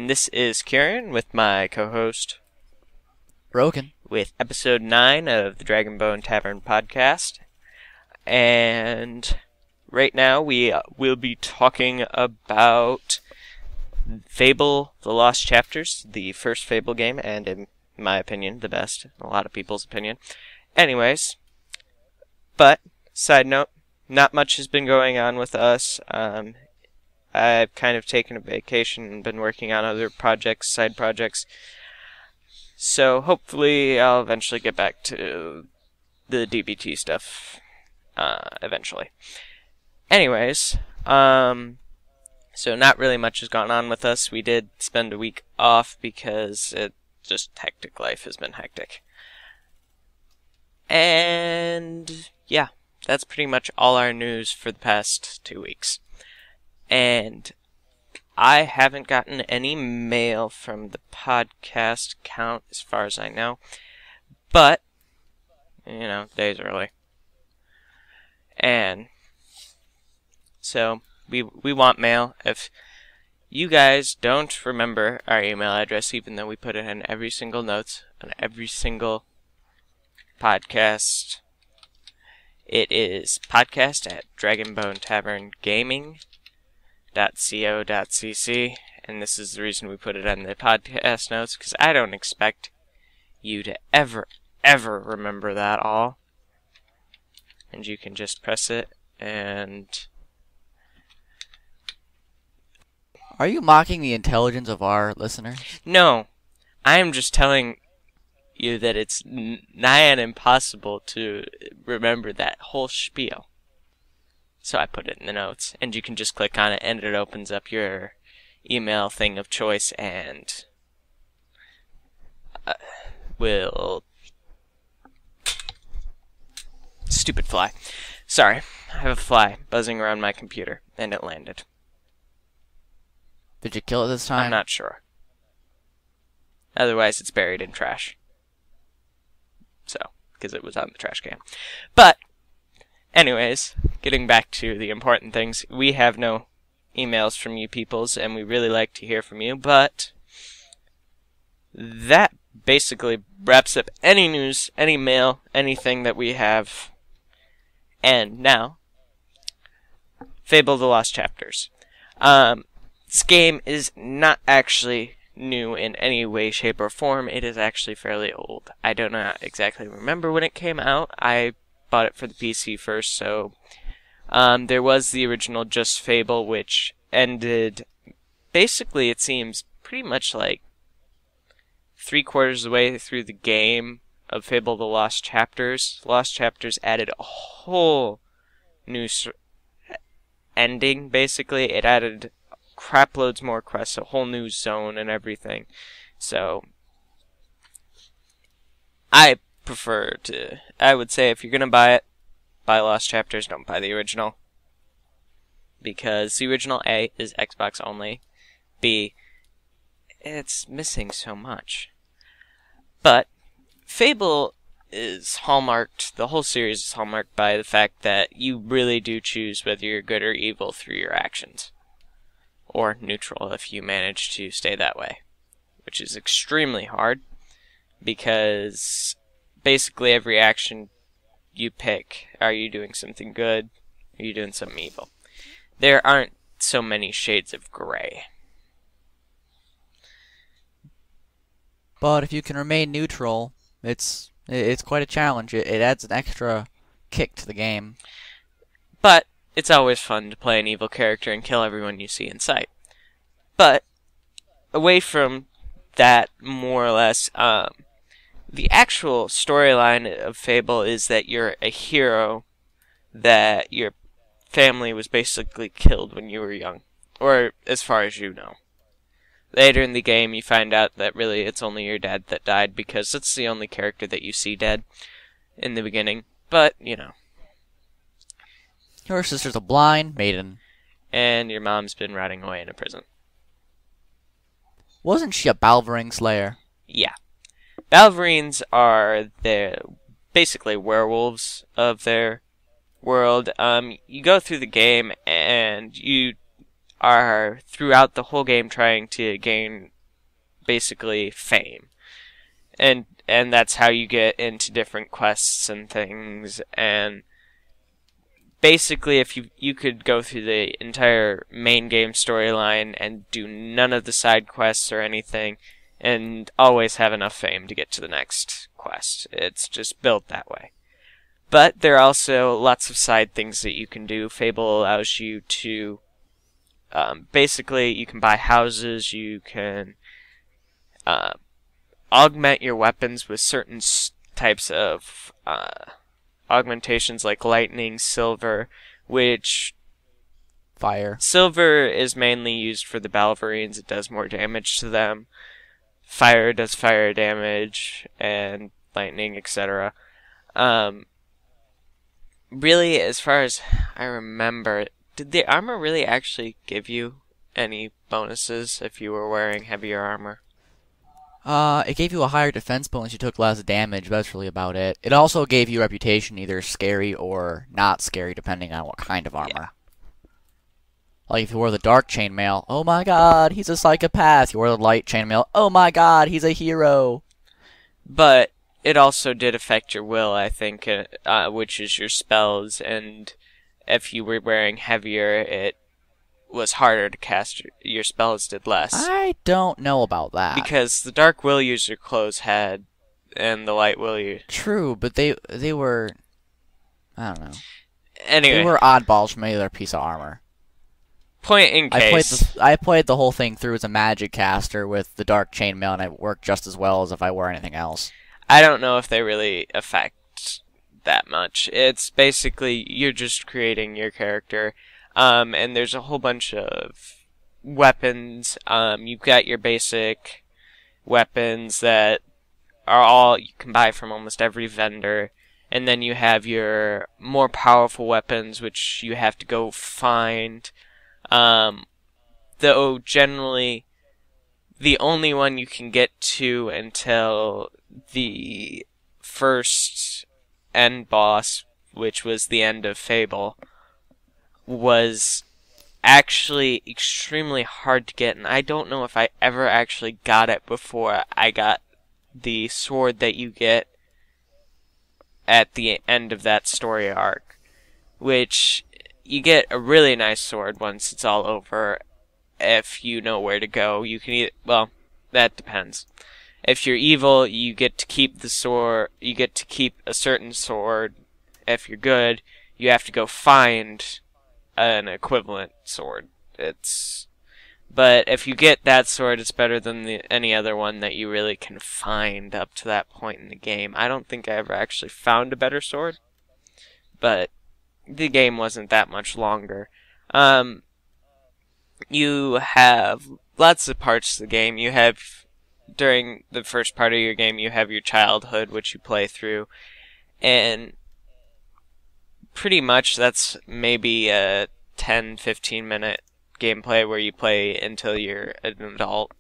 And this is Kieran with my co-host, Broken. with episode 9 of the Dragonbone Tavern Podcast. And right now we will be talking about Fable, The Lost Chapters, the first Fable game, and in my opinion, the best, in a lot of people's opinion. Anyways, but, side note, not much has been going on with us. I've kind of taken a vacation and been working on other projects, side projects. So hopefully I'll eventually get back to the DbT stuff eventually. Anyways, so not really much has gone on with us. We did spend a week off because hectic life has been hectic. And yeah, that's pretty much all our news for the past 2 weeks. And I haven't gotten any mail from the podcast account as far as I know. But, days early. And so we want mail. If you guys don't remember our email address, even though we put it in every single notes on every single podcast, it is podcast@dragonbonetaverngaming.co.cc, and this is the reason we put it in the podcast notes, because I don't expect you to ever remember that all. And you can just press it, and... Are you mocking the intelligence of our listeners? No, I am just telling you that it's nigh on impossible to remember that whole spiel. So I put it in the notes, and you can just click on it, and it opens up your email thing of choice, and will... Stupid fly. Sorry, I have a fly buzzing around my computer, and it landed. Did you kill it this time? I'm not sure. Otherwise, it's buried in trash. So, because it was on the trash can. But, anyways, getting back to the important things, we have no emails from you peoples, and we really like to hear from you, but that basically wraps up any news, any mail, anything that we have. And now, Fable the Lost Chapters. This game is not actually new in any way, shape, or form. It is actually fairly old. I don't exactly remember when it came out. I bought it for the PC first, so there was the original Just Fable, which ended, basically it seems, pretty much like 3/4 of the way through the game of Fable the Lost Chapters. Lost Chapters added a whole new ending, basically. It added crap loads more quests, a whole new zone and everything. So I would say if you're gonna buy it, buy Lost Chapters, don't buy the original. Because the original, A, is Xbox only. B, it's missing so much. But Fable is hallmarked, the whole series is hallmarked by the fact that you really do choose whether you're good or evil through your actions. Or neutral if you manage to stay that way. Which is extremely hard, because basically every action you pick, are you doing something good, or are you doing something evil? There aren't so many shades of gray. But if you can remain neutral, it's quite a challenge. It adds an extra kick to the game. But it's always fun to play an evil character and kill everyone you see in sight. But away from that, more or less, the actual storyline of Fable is that you're a hero, that your family was basically killed when you were young, or as far as you know. Later in the game, you find out that really it's only your dad that died, because it's the only character that you see dead in the beginning. But, Your sister's a blind maiden. And your mom's been rotting away in a prison. Wasn't she a Balverine slayer? Yeah. Balverines are basically werewolves of their world. You go through the game and you are throughout the whole game trying to gain basically fame. And that's how you get into different quests and things. And basically, if you could go through the entire main game storyline and do none of the side quests or anything, and always have enough fame to get to the next quest. It's just built that way. But there are also lots of side things that you can do. Fable allows you to, basically, you can buy houses, you can augment your weapons with certain types of augmentations like lightning, silver, which... Fire. Silver is mainly used for the Balverines. It does more damage to them. Fire does fire damage, and lightning, etc. Really, as far as I remember, did the armor really actually give you any bonuses if you were wearing heavier armor? It gave you a higher defense bonus, you took less damage, but that's really about it. It also gave you reputation, either scary or not scary, depending on what kind of armor. Yeah. Like, if you wore the dark chainmail, oh my god, he's a psychopath. You wore the light chainmail, oh my god, he's a hero. But it also did affect your will, I think, which is your spells, and if you were wearing heavier, it was harder to cast. Your spells did less. I don't know about that. Because the dark will user clothes had, and the light will user... True, but they were... I don't know. Anyway. They were oddballs from any other piece of armor. Point in case. I played the whole thing through as a magic caster with the dark chainmail, and it worked just as well as if I wore anything else. I don't know if they really affect that much. It's basically, you're just creating your character, and there's a whole bunch of weapons. You've got your basic weapons that are all you can buy from almost every vendor, and then you have your more powerful weapons, which you have to go find. Though generally the only one you can get to until the first end boss, which was the end of Fable, was actually extremely hard to get, and I don't know if I ever actually got it before I got the sword that you get at the end of that story arc, which... You get a really nice sword once it's all over, if you know where to go. You can well, that depends. If you're evil, you get to keep the sword, you get to keep a certain sword. If you're good, you have to go find an equivalent sword. But if you get that sword, it's better than any other one that you really can find up to that point in the game. I don't think I ever actually found a better sword, but the game wasn't that much longer. You have lots of parts of the game. You have, during the first part of your game, you have your childhood, which you play through, and pretty much that's maybe a 10-15 minute gameplay where you play until you're an adult,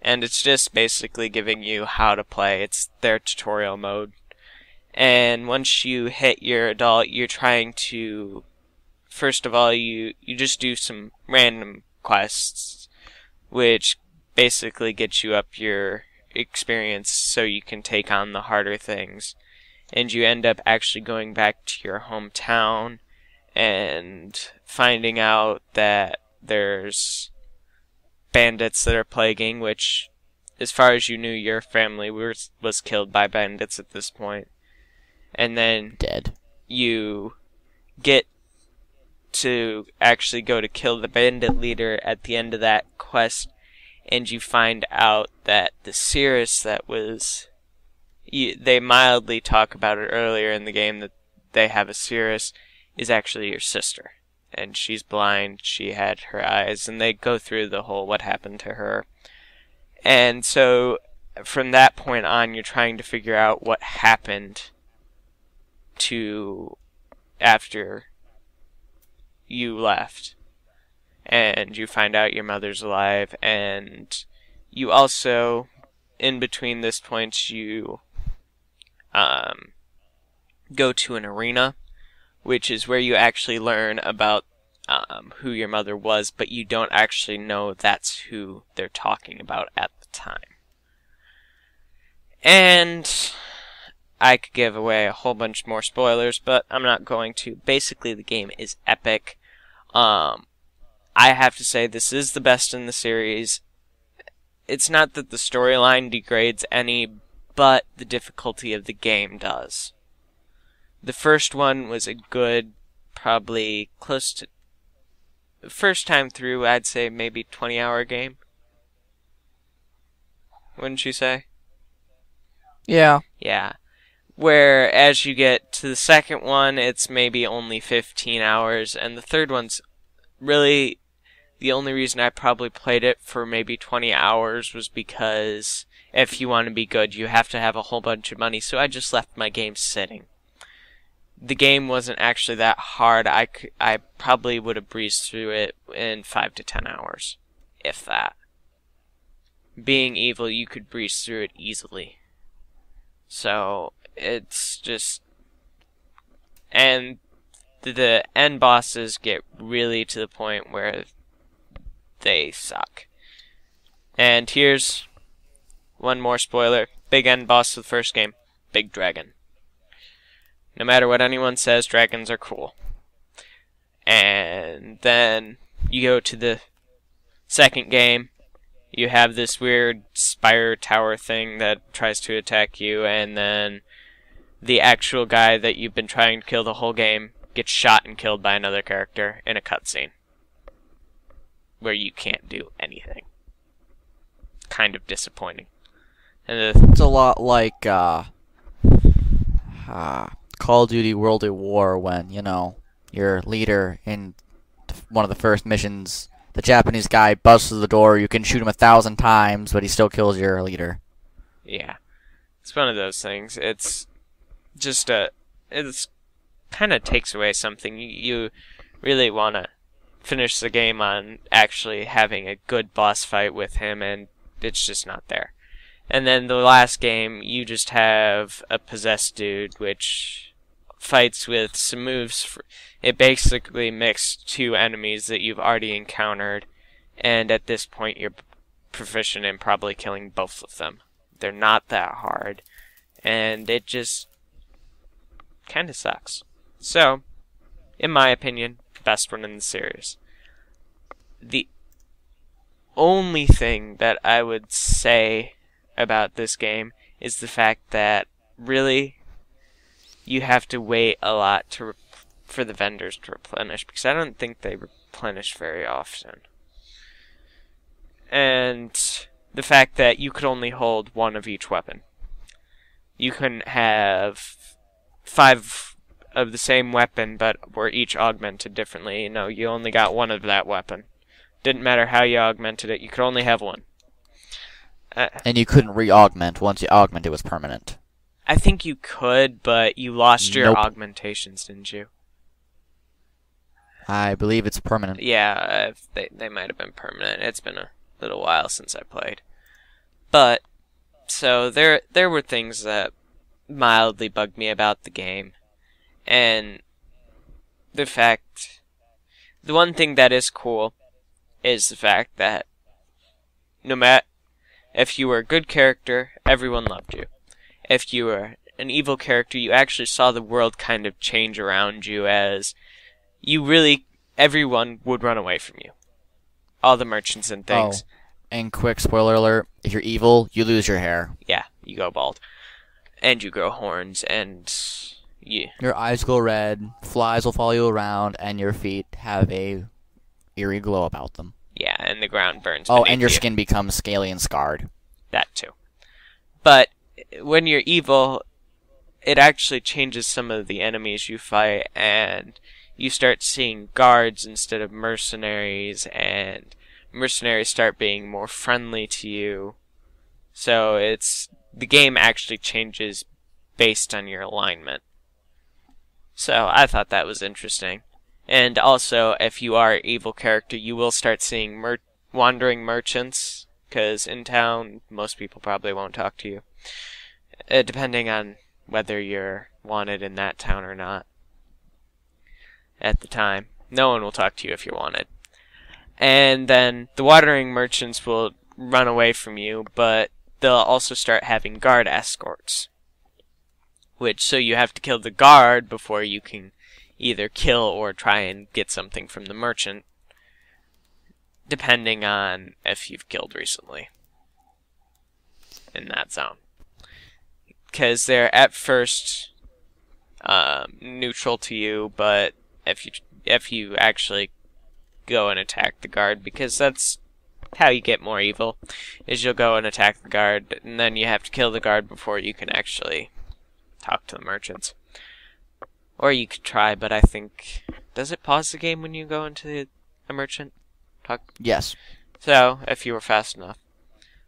and it's just basically giving you how to play. It's their tutorial mode. And once you hit your adult, you're trying to, first of all, you just do some random quests, which basically gets you up your experience so you can take on the harder things. And you end up actually going back to your hometown and finding out that there's bandits that are plaguing, which, as far as you knew, your family was killed by bandits at this point. And then dead. You get to actually go to kill the bandit leader at the end of that quest, and you find out that the Cirrus that was... they mildly talk about it earlier in the game that they have a Cirrus, is actually your sister. And she's blind, she had her eyes, and they go through the whole what happened to her. And so, from that point on, you're trying to figure out what happened to after you left, and you find out your mother's alive, and you also, in between this point, you go to an arena, which is where you actually learn about who your mother was, but you don't actually know that's who they're talking about at the time. And I could give away a whole bunch more spoilers, but I'm not going to. Basically, the game is epic. I have to say, this is the best in the series. It's not that the storyline degrades any, but the difficulty of the game does. The first one was a good, probably close to... First time through, I'd say maybe 20-hour game. Wouldn't you say? Yeah. Yeah. Where as you get to the second one, it's maybe only 15 hours, and the third one's really... The only reason I probably played it for maybe 20 hours was because if you want to be good, you have to have a whole bunch of money, so I just left my game sitting. The game wasn't actually that hard. I probably would have breezed through it in 5 to 10 hours, if that. Being evil, you could breeze through it easily. So, it's just... And the end bosses get really to the point where they suck. And here's one more spoiler. Big end boss of the first game. Big dragon. No matter what anyone says, dragons are cool. And then you go to the second game. You have this weird spire tower thing that tries to attack you, and then the actual guy that you've been trying to kill the whole game gets shot and killed by another character in a cutscene where you can't do anything. Kind of disappointing. And it's a lot like Call of Duty World at War when, you know, your leader in one of the first missions, the Japanese guy busts through the door, you can shoot him 1,000 times, but he still kills your leader. Yeah. It's one of those things. It's just it's kind of takes away something. You really want to finish the game on actually having a good boss fight with him, and it's just not there. And then the last game, you just have a possessed dude, which fights with some moves. It basically mixed two enemies that you've already encountered, and at this point you're proficient in probably killing both of them. They're not that hard, and it just kind of sucks. So, in my opinion, best one in the series. The only thing that I would say about this game is the fact that really you have to wait a lot for the vendors to replenish, because I don't think they replenish very often. And the fact that you could only hold one of each weapon. You couldn't have 5 of the same weapon, but were each augmented differently. No, you only got one of that weapon. Didn't matter how you augmented it, you could only have one. And you couldn't re-augment. Once you augment, it was permanent. I think you could, but you lost your augmentations, didn't you? I believe it's permanent. Yeah, they might have been permanent. It's been a little while since I played. But, so there were things that mildly bugged me about the game. And the one thing that is cool is the fact that no matter if you were a good character, everyone loved you. If you were an evil character, you actually saw the world kind of change around you, as everyone would run away from you. All the merchants and things. Oh, and quick spoiler alert, if you're evil, you lose your hair. Yeah, you go bald. And you grow horns, and your eyes go red, flies will follow you around, and your feet have a eerie glow about them. Yeah, and the ground burns. Oh, and your skin becomes scaly and scarred. That too. But when you're evil, it actually changes some of the enemies you fight, and you start seeing guards instead of mercenaries, and mercenaries start being more friendly to you. So the game actually changes based on your alignment. So I thought that was interesting. And also, if you are an evil character, you will start seeing wandering merchants, because in town, most people probably won't talk to you, depending on whether you're wanted in that town or not at the time. No one will talk to you if you're wanted. And then the wandering merchants will run away from you, but they'll also start having guard escorts. So you have to kill the guard before you can either kill or try and get something from the merchant, depending on if you've killed recently in that zone. Because they're at first neutral to you, but if you actually go and attack the guard, because that's how you get more evil, is you'll go and attack the guard, and then you have to kill the guard before you can actually talk to the merchants. Or you could try, but I think... Does it pause the game when you go into a merchant? Talk? Yes. So, if you were fast enough.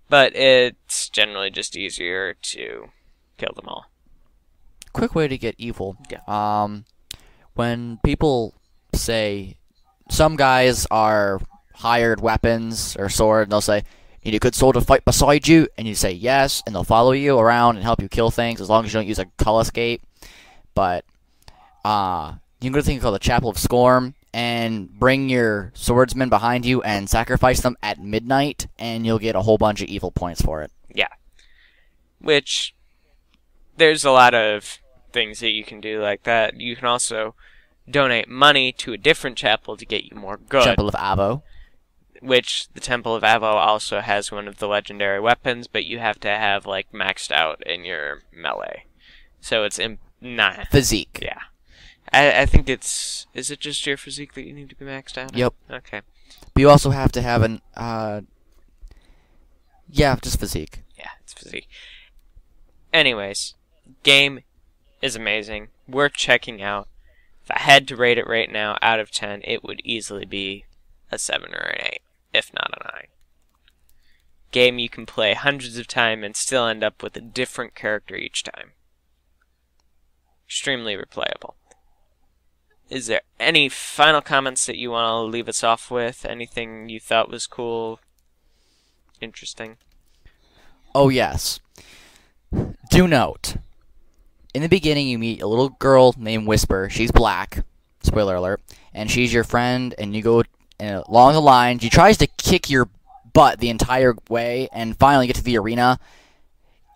But it's generally just easier to kill them all. Quick way to get evil. Yeah. When people say... Some guys are hired weapons or sword, and they'll say, "You need a good sword to fight beside you," and you say yes, and they'll follow you around and help you kill things as long as you don't use a call escape. But you can go to a thing called the Chapel of Scorn and bring your swordsmen behind you and sacrifice them at midnight, and you'll get a whole bunch of evil points for it. Yeah. Which, there's a lot of things that you can do like that. You can also donate money to a different chapel to get you more good. Temple of Avo. Which, the Temple of Avo also has one of the legendary weapons, but you have to have, like, maxed out in your melee. So it's Physique. Yeah. I think it's... Is it just your physique that you need to be maxed out? Yep. Okay. But you also have to have an, yeah, just physique. Yeah, it's physique. Anyways, game is amazing. Worth checking out. If I had to rate it right now, out of 10, it would easily be a 7 or an 8, if not a 9. Game you can play hundreds of times and still end up with a different character each time. Extremely replayable. Is there any final comments that you want to leave us off with? Anything you thought was cool? Interesting? Oh, yes. Do note, in the beginning you meet a little girl named Whisper. She's black. Spoiler alert. And she's your friend, and you go along the line. She tries to kick your butt the entire way, and finally get to the arena.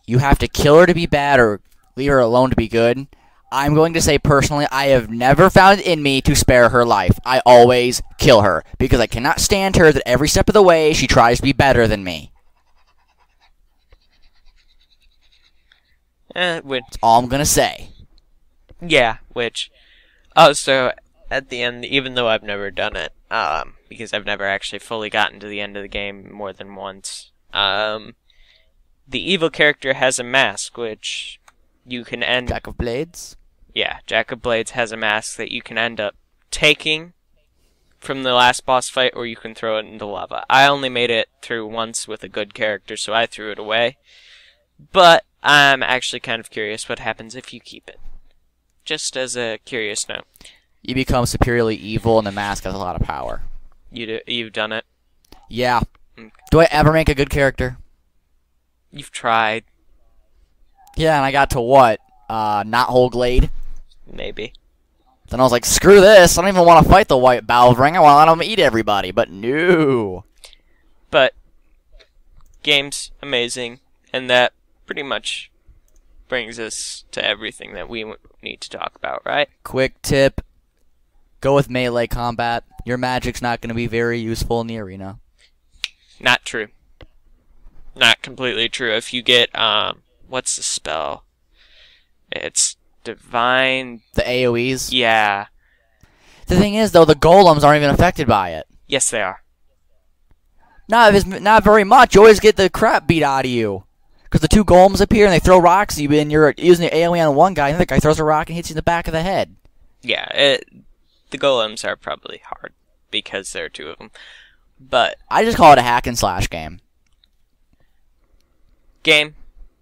You have to kill her to be bad or leave her alone to be good. I'm going to say personally, I have never found it in me to spare her life. I always kill her, because I cannot stand her that every step of the way she tries to be better than me. That's all I'm going to say. Yeah, which... Oh, so at the end, even though I've never done it, because I've never actually fully gotten to the end of the game more than once, the evil character has a mask, which you can end... Jack of Blades? Yeah, Jack of Blades has a mask that you can end up taking from the last boss fight, or you can throw it into lava. I only made it through once with a good character, so I threw it away. But I'm actually kind of curious what happens if you keep it. Just as a curious note. You become superiorly evil, and the mask has a lot of power. You've done it? Yeah. Do I ever make a good character? You've tried. Yeah, and I got to what? Not whole Glade? Maybe. Then I was like, screw this, I don't even want to fight the White Balvring, I want to let him eat everybody, but no. But, game's amazing, and that pretty much brings us to everything that we need to talk about, right? Quick tip, go with melee combat. Your magic's not going to be very useful in the arena. Not true. Not completely true. If you get, what's the spell? It's Divine... The AoEs? Yeah. The thing is, though, the golems aren't even affected by it. Yes, they are. Not very much. You always get the crap beat out of you. Because the two golems appear and they throw rocks at you, and you're using your AoE on one guy, and the other guy throws a rock and hits you in the back of the head. Yeah, the golems are probably hard, because there are two of them. But... I just call it a hack and slash game. Game.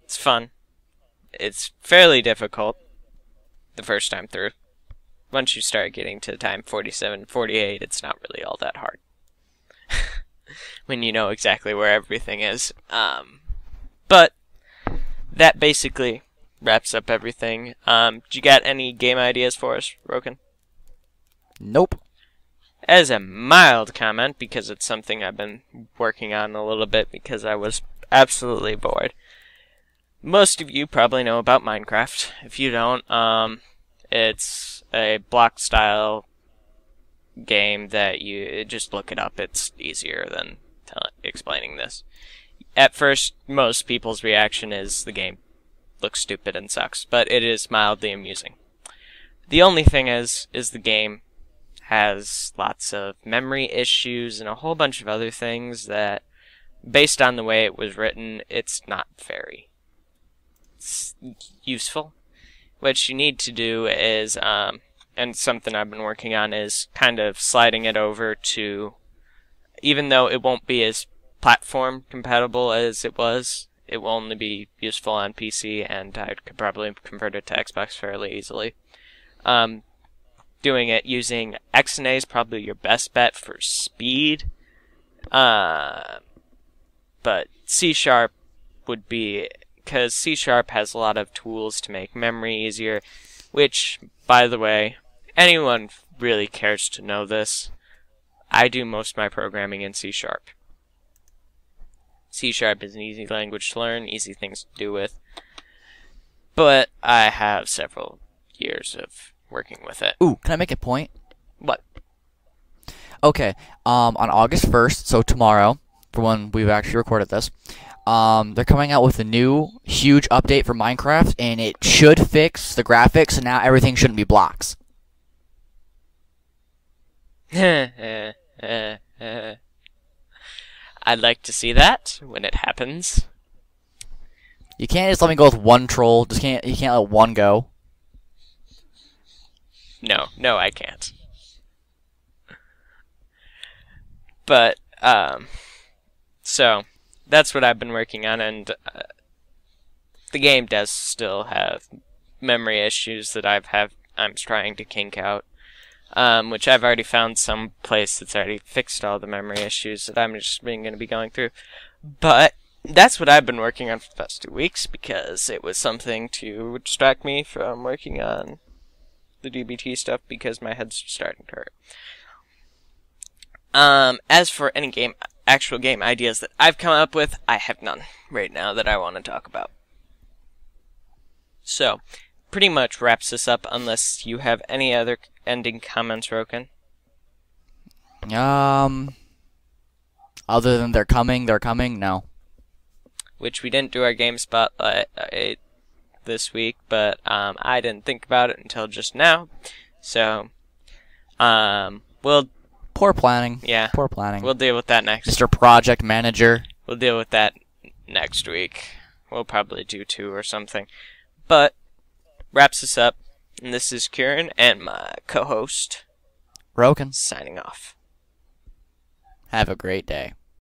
It's fun. It's fairly difficult the first time through. Once you start getting to time 47, 48, it's not really all that hard. When you know exactly where everything is. But that basically wraps up everything. Do you got any game ideas for us, Roken? Nope. as a mild comment, because it's something I've been working on a little bit because I was absolutely bored. Most of you probably know about Minecraft. If you don't, it's a block style game that you just look it up. It's easier than explaining this. At first, most people's reaction is the game looks stupid and sucks, but it is mildly amusing. The only thing is the game has lots of memory issues and a whole bunch of other things that, based on the way it was written, it's not very useful. What you need to do is, and something I've been working on, is kind of sliding it over to, even though it won't be as platform compatible as it was, it will only be useful on PC, and I could probably convert it to Xbox fairly easily. Doing it using XNA is probably your best bet for speed, but C# would be, because C# has a lot of tools to make memory easier, which, by the way, anyone really cares to know this, I do most of my programming in C#. C# is an easy language to learn, easy things to do with, but I have several years of working with it. Ooh, can I make a point? What? Okay, on August 1st, so tomorrow, for when we've actually recorded this, they're coming out with a new, huge update for Minecraft, and it should fix the graphics, and now everything shouldn't be blocks. I'd like to see that when it happens. You can't just let me go with one troll. You can't let one go. No, I can't. But, so, that's what I've been working on, and the game does still have memory issues that I'm trying to kink out, which I've already found some place that's already fixed all the memory issues that I'm just going to be going through. But that's what I've been working on for the past 2 weeks, because it was something to distract me from working on the DbT stuff, because my head's starting to hurt. As for any actual game ideas that I've come up with, I have none right now that I want to talk about. So, pretty much wraps this up, unless you have any other ending comments, Roken. Other than they're coming, no. Which we didn't do our game spotlight this week, but I didn't think about it until just now. So, Poor planning. Yeah. Poor planning. We'll deal with that next. Mr. Project Manager. We'll deal with that next week. We'll probably do 2 or something. But, wraps us up. And this is Kieran and my co-host, Roken. signing off. Have a great day.